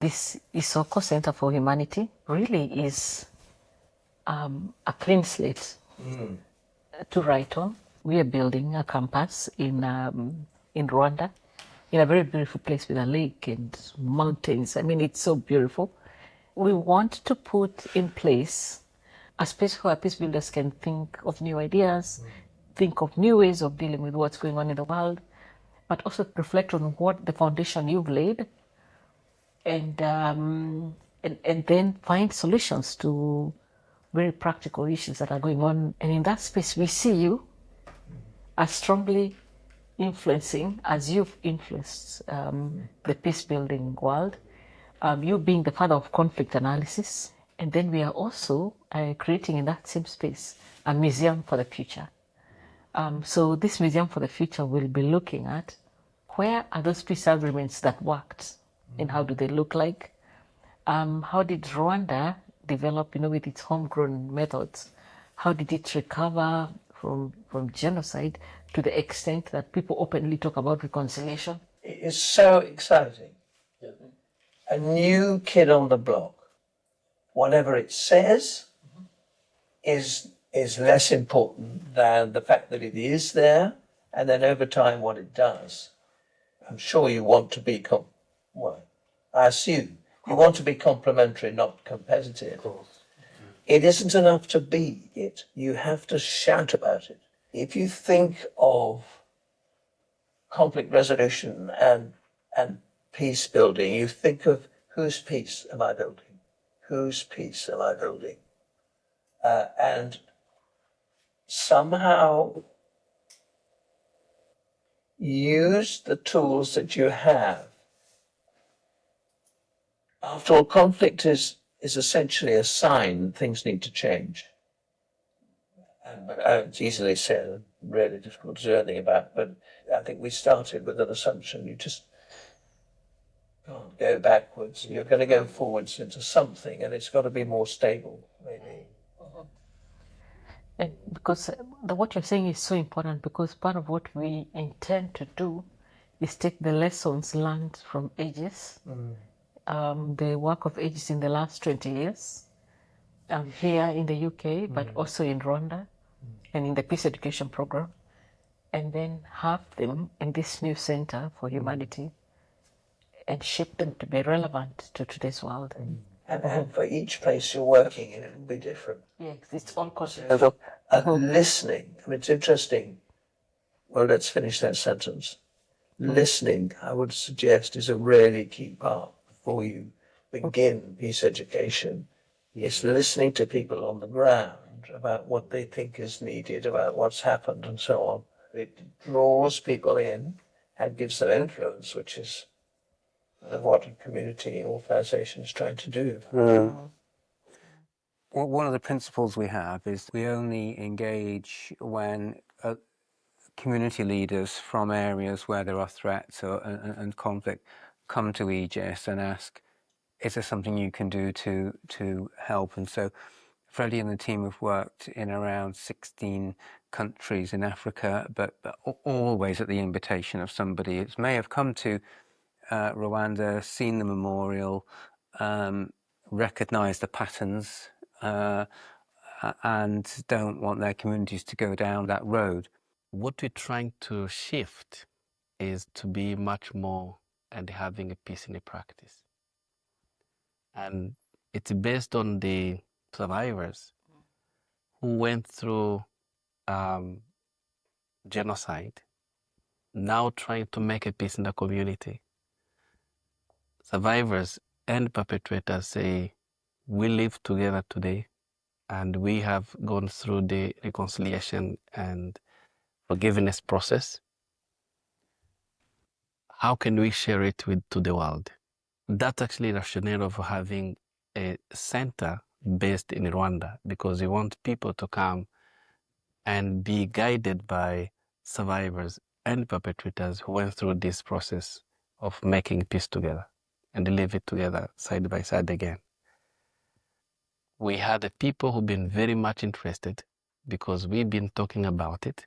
This Isōko Center for Humanity really is a clean slate to write on. We are building a campus in Rwanda, in a very beautiful place with a lake and mountains. I mean, it's so beautiful. We want to put in place a space where peace builders can think of new ideas, think of new ways of dealing with what's going on in the world, but also reflect on what the foundation you've laid, and then find solutions to very practical issues that are going on. And in that space, we see you as strongly influencing as you've influenced the peace building world, you being the father of conflict analysis. And then we are also creating in that same space a museum for the future. So this museum for the future will be looking at where are those peace agreements that worked and how do they look like? How did Rwanda develop, with its homegrown methods? How did it recover from genocide to the extent that people openly talk about reconciliation? It is so exciting. Yeah. A new kid on the block. Whatever it says is less important than the fact that it is there, and then over time what it does. I'm sure you want to be, I assume you want to be complementary, not competitive. Of course. It isn't enough to be it. You have to shout about it. If you think of conflict resolution and peace building, you think of whose peace am I building? Whose peace am I building? And somehow use the tools that you have. After all, conflict is essentially a sign that things need to change. And it's easily said, really difficult to do anything about, but I think we started with an assumption you just can't go backwards. You're going to go forwards into something, and it's got to be more stable, maybe. And because what you're saying is so important, because part of what we intend to do is take the lessons learned from Aegis, the work of Aegis in the last 20 years, here in the UK, but also in Rwanda and in the peace education program, and then have them in this new center for humanity and shape them to be relevant to today's world. And for each place you're working in, it will be different. Yes, it's all So, listening, I mean, it's interesting. Well, let's finish that sentence. Listening, I would suggest, is a really key part before you begin peace education. It's listening to people on the ground about what they think is needed, about what's happened and so on. It draws people in and gives them influence, which is what a community organisation is trying to do. Well, one of the principles we have is we only engage when community leaders from areas where there are threats and conflict come to Aegis and ask, is there something you can do to help? And so Freddy and the team have worked in around 16 countries in Africa, but always at the invitation of somebody. It may have come to Rwanda, seen the memorial, recognise the patterns, and don't want their communities to go down that road. What we're trying to shift is to be much more and having a peace in the practice. And it's based on the survivors who went through genocide, now trying to make a peace in the community. Survivors and perpetrators say, we live together today, and we have gone through the reconciliation and forgiveness process. How can we share it to the world? That's actually the rationale of having a center based in Rwanda, because we want people to come and be guided by survivors and perpetrators who went through this process of making peace together and live it together side by side again. We had the people who've been very much interested, because we've been talking about it,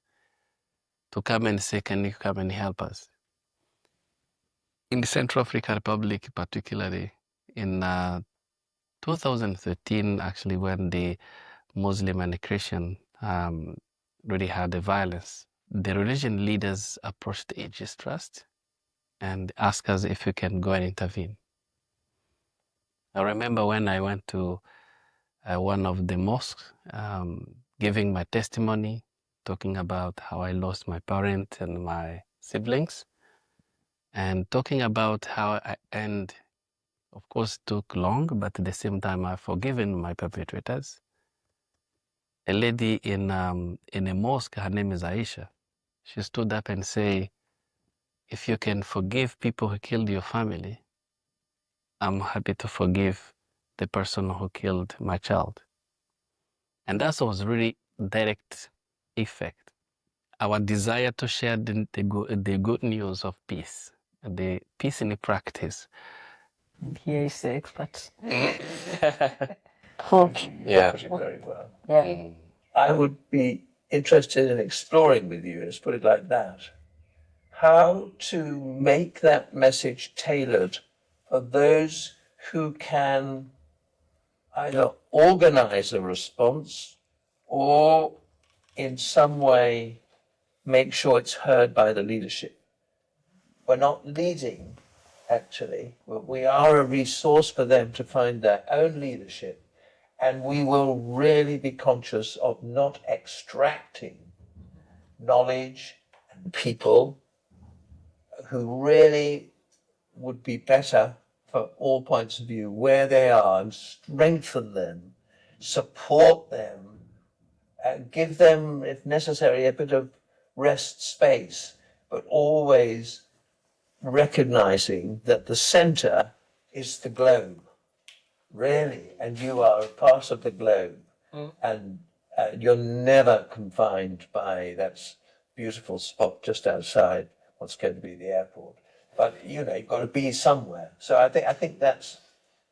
to come and say, can you come and help us? In the Central African Republic particularly, in 2013, actually, when the Muslim and the Christian really had the violence, the religion leaders approached the Aegis Trust and asked us if we can go and intervene. I remember when I went to one of the mosques, giving my testimony, talking about how I lost my parent and my siblings, and talking about how I end. Of course, it took long, but at the same time, I've forgiven my perpetrators. A lady in a mosque, her name is Aisha. She stood up and said, if you can forgive people who killed your family, I'm happy to forgive the person who killed my child. And that was really direct effect. Our desire to share the good news of peace, the peace in the practice. Here is the expert. Yeah. Very well. Yeah. I would be interested in exploring with you, let's put it like that, how to make that message tailored for those who can either organize a response or in some way make sure it's heard by the leadership. We're not leading, actually, but we are a resource for them to find their own leadership. And we will really be conscious of not extracting knowledge and people who really would be better for all points of view where they are, and strengthen them, support them, and give them, if necessary, a bit of rest space, but always recognizing that the center is the globe, really, and you are a part of the globe. And you're never confined by that beautiful spot just outside what's going to be the airport. But you know, you've got to be somewhere. So I think that's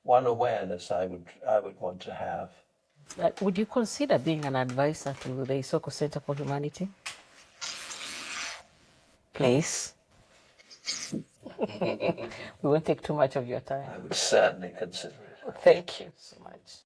one awareness I would want to have. Would you consider being an advisor to the Isōko Center for Humanity? Please. We won't take too much of your time. I would certainly consider it. Thank you so much.